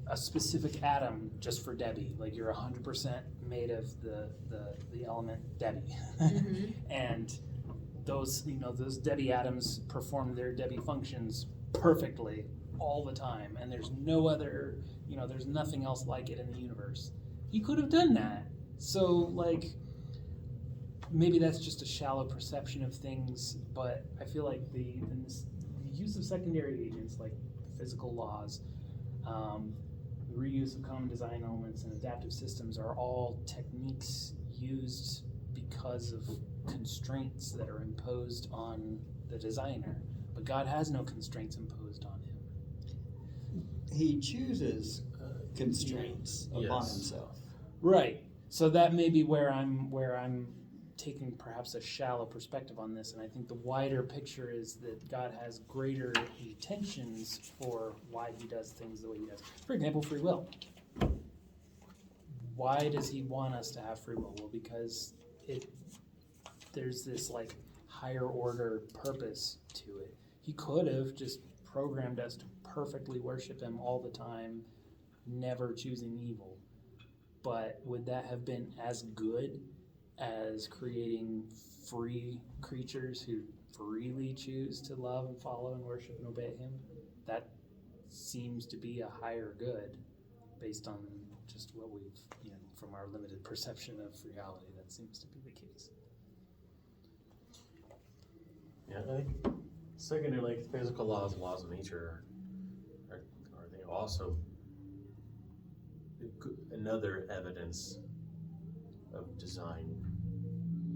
a specific atom just for Debbie. Like you're 100% made of the element Debbie. Mm-hmm. And those Debbie atoms perform their Debbie functions perfectly all the time. And there's no other, there's nothing else like it in the universe. He could have done that. So maybe that's just a shallow perception of things, but I feel like the use of secondary agents like physical laws, the reuse of common design elements and adaptive systems are all techniques used because of constraints that are imposed on the designer. But God has no constraints imposed on him. He chooses constraints upon Yes. himself. Right. So that may be where I'm taking perhaps a shallow perspective on this, and I think the wider picture is that God has greater intentions for why he does things the way he does. For example, free will. Why does he want us to have free will? Well, because there's this higher order purpose to it. He could have just programmed us to perfectly worship him all the time, never choosing evil. But would that have been as good as creating free creatures who freely choose to love and follow and worship and obey him? That seems to be a higher good based on just what we've, from our limited perception of reality, that seems to be the case. Yeah, I think secondary, like physical laws, laws of nature, are they also another evidence of design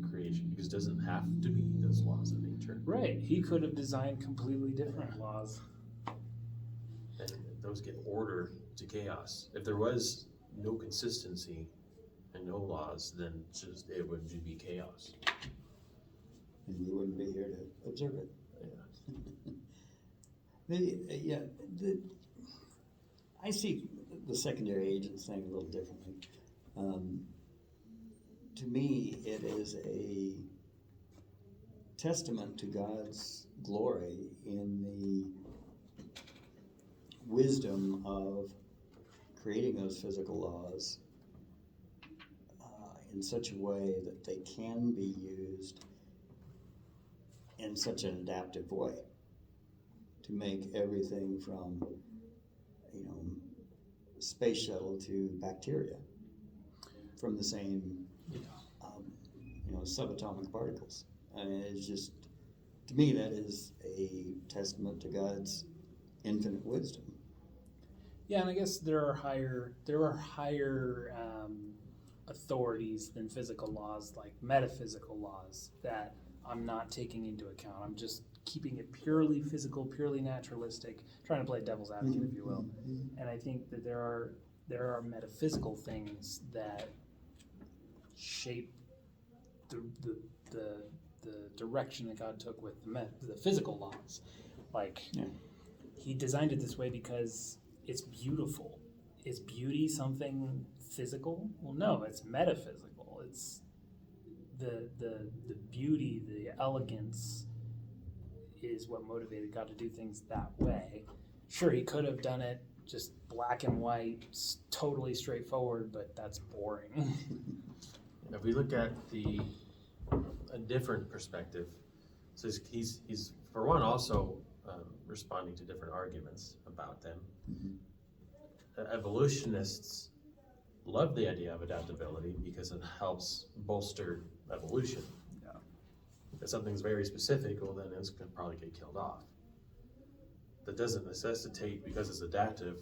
creation? Because it doesn't have to be those laws of nature. Right. He could have designed completely different laws. And those give order to chaos. If there was no consistency and no laws, then it would be chaos. And you wouldn't be here to observe it. Yeah. I see the secondary agents thing a little differently. To me, it is a testament to God's glory in the wisdom of creating those physical laws in such a way that they can be used in such an adaptive way to make everything from, space shuttle to bacteria from the same, subatomic particles. And it's just, to me, that is a testament to God's infinite wisdom. Yeah, and I guess there are higher authorities than physical laws, like metaphysical laws, that I'm not taking into account. I'm just keeping it purely physical, purely naturalistic, trying to play devil's advocate, if you will. And I think that there are metaphysical things that shape the direction that God took with the physical laws. Like, he designed it this way because it's beautiful. Is beauty something physical? Well, no, it's metaphysical. It's the beauty, the elegance is what motivated God to do things that way. Sure, he could have done it just black and white, totally straightforward, but that's boring. If we look at a different perspective, so he's for one also responding to different arguments about them. Evolutionists love the idea of adaptability because it helps bolster evolution. Yeah. If something's very specific, well then it's going to probably get killed off. That doesn't necessitate, because it's adaptive,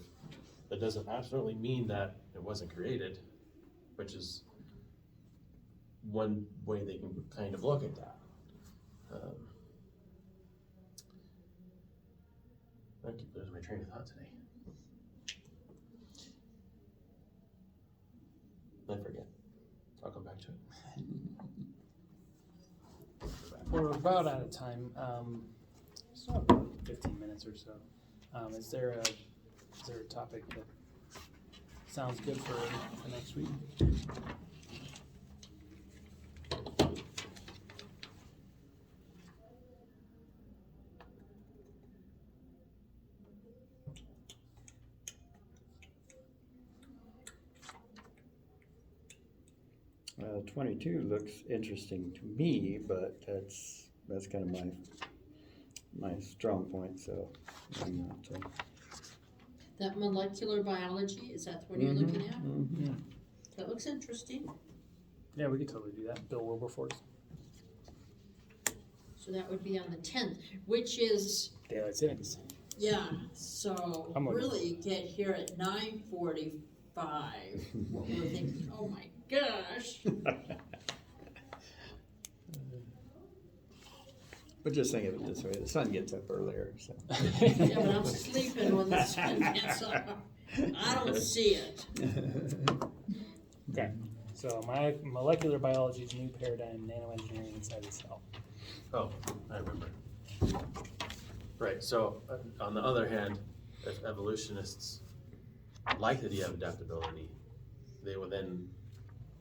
that doesn't absolutely mean that it wasn't created, which is one way they can kind of look at that. I keep losing my train of thought today. I forget. I'll come back to it. We're about out of time. Still have about 15 minutes or so. Is there a topic that sounds good for next week? Well, 22 looks interesting to me, but that's kind of my strong point. So I'm not. That molecular biology, is that what you're looking at? Mm-hmm. That looks interesting. Yeah, we could totally do that. Bill Wilberforce. So that would be on the 10th, which is, Daylight savings. yeah, so I'm looking. really get here at 9:45. What we're thinking, oh my gosh. But just think of it this way: the sun gets up earlier. So. Yeah, but I'm sleeping when the sun gets up. I don't see it. Okay. So my molecular biology's new paradigm, nanoengineering inside the cell. Oh, I remember. Right, so on the other hand, if evolutionists like the idea of adaptability, they would then,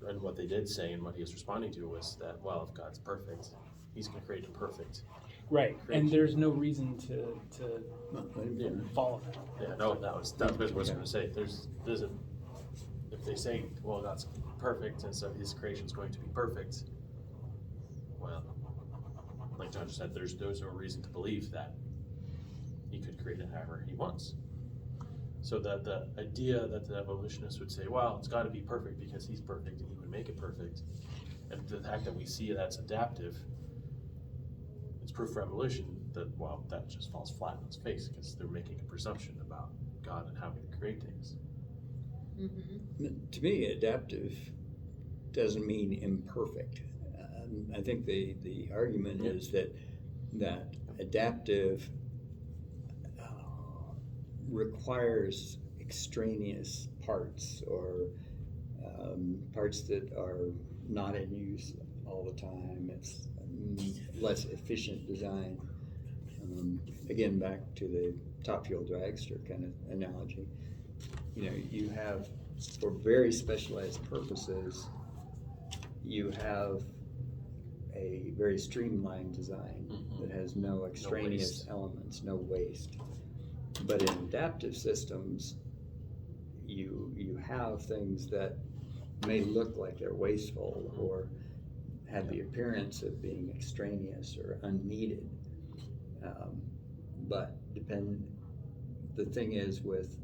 and what they did say and what he was responding to was that, well, if God's perfect, he's going to create a perfect. Right, and there's no reason to Yeah. follow that. Yeah, no, that was what I was going to say. There's a, if they say, well, God's perfect and so his creation is going to be perfect, well, like John just said, there's no reason to believe that he could create it however he wants. So that the idea that the evolutionists would say, well, it's got to be perfect because he's perfect and he would make it perfect, and the fact that we see that's adaptive, it's proof for evolution, that just falls flat on its face, because they're making a presumption about God and how He create things. To me, adaptive doesn't mean imperfect. I think the argument is that adaptive requires extraneous parts, or parts that are not in use all the time. It's less efficient design. Again, back to the top fuel dragster kind of analogy. You have, for very specialized purposes, you have a very streamlined design that has no extraneous elements, no waste. But in adaptive systems, you have things that may look like they're wasteful or have the appearance of being extraneous or unneeded. But the thing is, with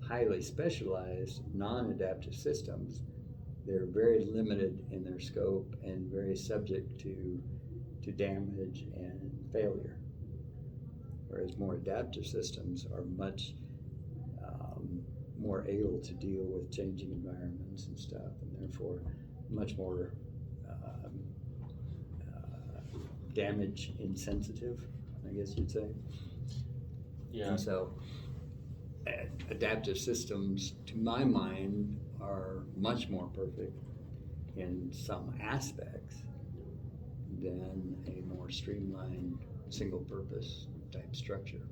highly specialized non-adaptive systems, they're very limited in their scope and very subject to damage and failure. Whereas more adaptive systems are much more able to deal with changing environments and stuff, and therefore much more damage insensitive, I guess you'd say. Yeah. And so adaptive systems, to my mind, are much more perfect in some aspects than a more streamlined, single-purpose type structure.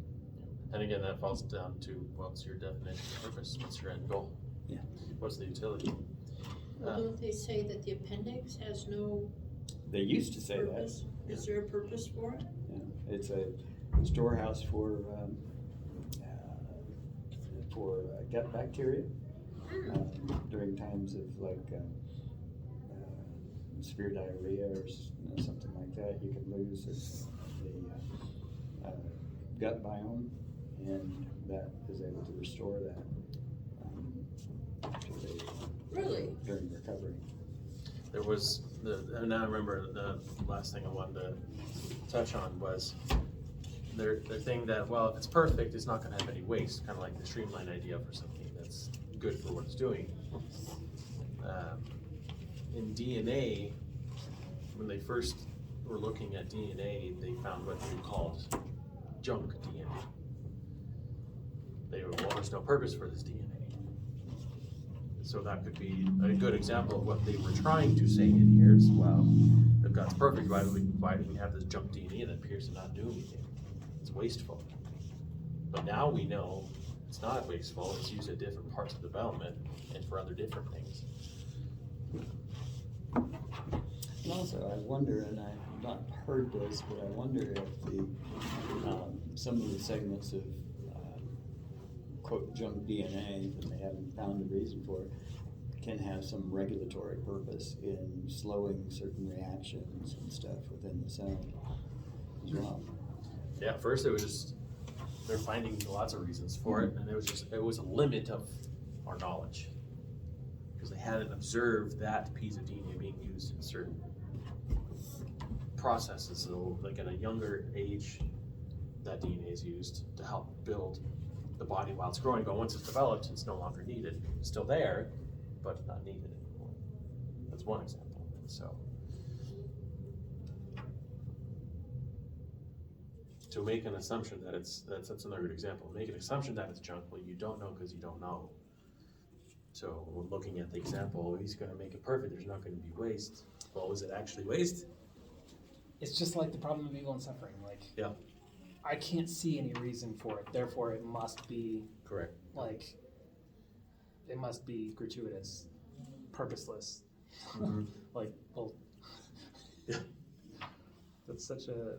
And again, that falls down to, what's your definition of purpose? What's your end goal? Yeah. What's the utility? Well, don't they say that the appendix has no They used to say that. purpose? Is there a purpose for it? Yeah. It's a storehouse for gut bacteria during times of severe diarrhea or something like that. You can lose the gut biome, and that is able to restore that Really? during recovery. There was, and I remember the last thing I wanted to touch on was the thing that, well, if it's perfect, it's not going to have any waste, kind of like the streamline idea for something that's good for what it's doing. In DNA, when they first were looking at DNA, they found what they called junk DNA. They were, well, there's no purpose for this DNA. So that could be a good example of what they were trying to say in here is, well, if God's perfect, why do we have this junk DNA that appears to not do anything? It's wasteful. But now we know it's not wasteful, it's used at different parts of development and for other different things. And also, I wonder, and I've not heard this, but I wonder if some of the segments of quote junk DNA that they haven't found a reason for can have some regulatory purpose in slowing certain reactions and stuff within the cell as well. Yeah, at first it was just, they're finding lots of reasons for it, and it was a limit of our knowledge. Because they hadn't observed that piece of DNA being used in certain processes. So like at a younger age, that DNA is used to help build the body while it's growing, but once it's developed, it's no longer needed. It's still there, but not needed anymore. That's one example. So to make an assumption that that's another good example. Make an assumption that it's junk. Well, you don't know because you don't know. So when looking at the example, he's going to make it perfect. There's not going to be waste. Well, is it actually waste? It's just like the problem of evil and suffering. Like, Yeah. I can't see any reason for it. Therefore, it must be Correct. like, it must be gratuitous, purposeless. Mhm. Like, well, Yeah. that's such a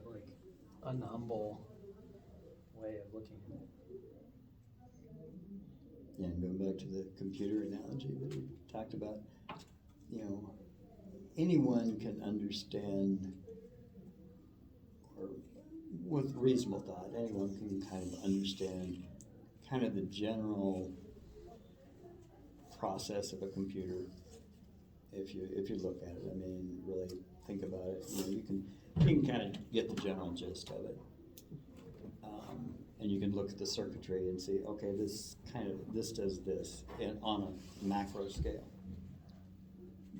unhumble way of looking at it. Yeah, and going back to the computer analogy that we talked about, anyone can understand, or with reasonable thought, anyone can kind of understand kind of the general process of a computer if you look at it. I mean, really think about it. You can you can kind of get the general gist of it. And you can look at the circuitry and see, okay, this does this on a macro scale.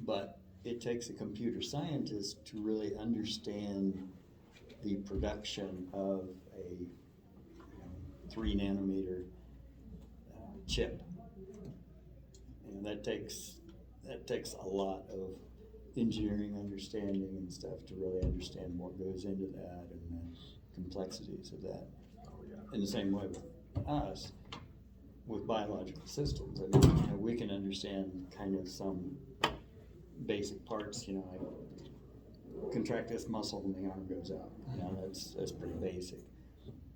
But it takes a computer scientist to really understand the production of a 3 nanometer chip. And that takes a lot of engineering understanding and stuff to really understand what goes into that and the complexities of that. In the same way with us, with biological systems, I mean, we can understand kind of some basic parts, I contract this muscle and the arm goes out, that's pretty basic.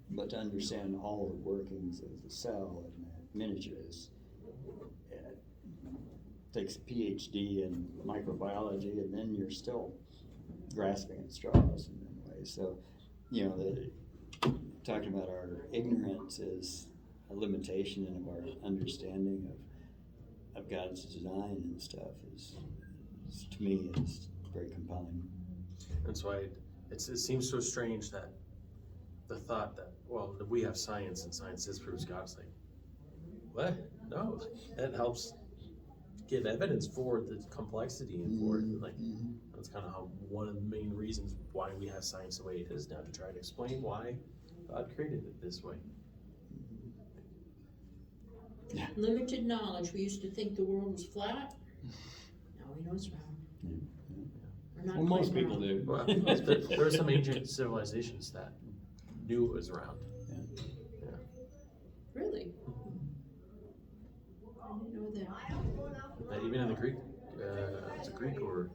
But to understand all the workings of the cell and the miniatures, it takes a PhD in microbiology, and then you're still grasping at straws in many ways. So, talking about our ignorance is a limitation of our understanding of God's design and stuff is to me, is very compelling. That's why it seems so strange that the thought that, well, we have science and science disproves God. It's like, what? No, that helps give evidence for the complexity and for it. Like, that's kind of how one of the main reasons why we have science the way it is now, to try to explain why God created it this way. Limited knowledge. We used to think the world was flat. Now we know it's round. We're not Well, most quite people round. do. Well, there are some ancient civilizations that knew it was round. Really? I didn't know that. That even in the Greek, it's a Greek or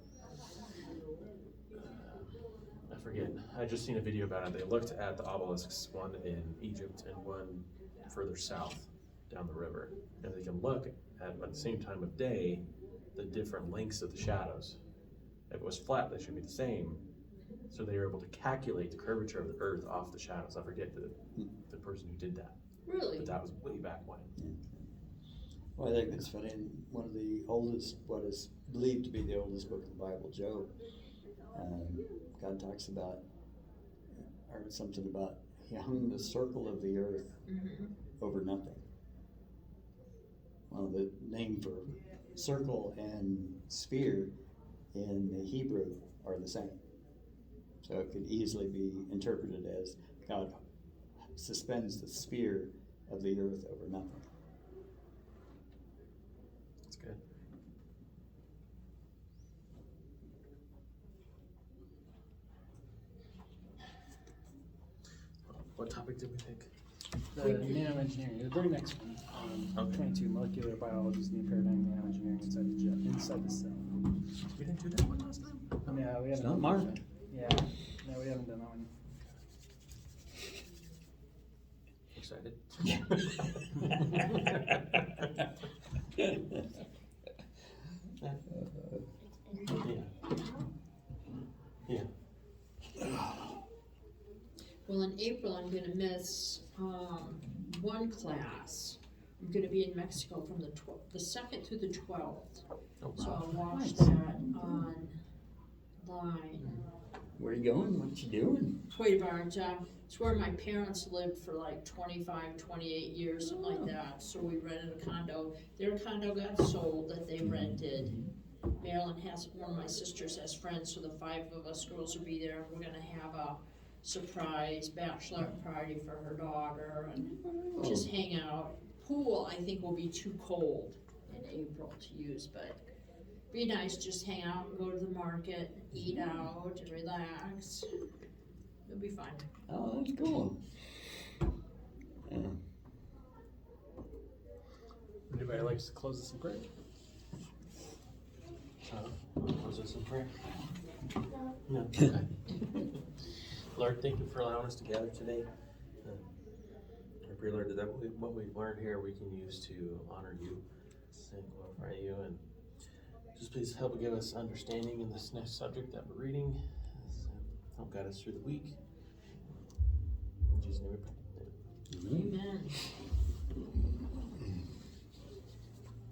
I forget. I just seen a video about it. They looked at the obelisks, one in Egypt and one further south down the river, and they can look at the same time of day the different lengths of the shadows. If it was flat, they should be the same. So they were able to calculate the curvature of the Earth off the shadows. I forget the person who did that, Really? but that was way back when. Well, I think it's funny. In one of the oldest, what is believed to be the oldest book of the Bible, Job, God talks about, or something about, he hung the circle of the earth over nothing. Well, the name for circle and sphere in the Hebrew are the same. So it could easily be interpreted as God suspends the sphere of the earth over nothing. That's good. What topic did we pick? The nanoengineering, the very next one, Okay. 22, molecular biology is new paradigm nanoengineering inside the cell. We didn't do that one last time? No, we haven't. It's not done marked. that. Yeah, no, we haven't done that one. Excited? Yeah. Well, in April, I'm gonna miss, one class. I'm gonna be in Mexico from the 2nd through the 12th. Oh, So wow. I'll watch Nice. that online. Where are you going? What you doing? Puerto Vallarta, it's where my parents lived for like 25, 28 years, something like that. So we rented a condo. Their condo got sold that they rented. Marilyn one of my sisters has friends, so the 5 of us girls will be there. We're gonna have a surprise bachelorette party for her daughter and just hang out. Pool, I think, will be too cold in April to use, but be nice, just hang out and go to the market, eat out, and relax. It'll be fun. Oh, that's cool. Yeah. Anybody likes to close this in prayer? Was this in prayer? No. Okay. Lord, thank you for allowing us to gather today. I pray, Lord, that what we've learned here we can use to honor you and glorify you, and just please help give us understanding in this next subject that we're reading. Help guide us through the week. In Jesus' name we pray. Amen.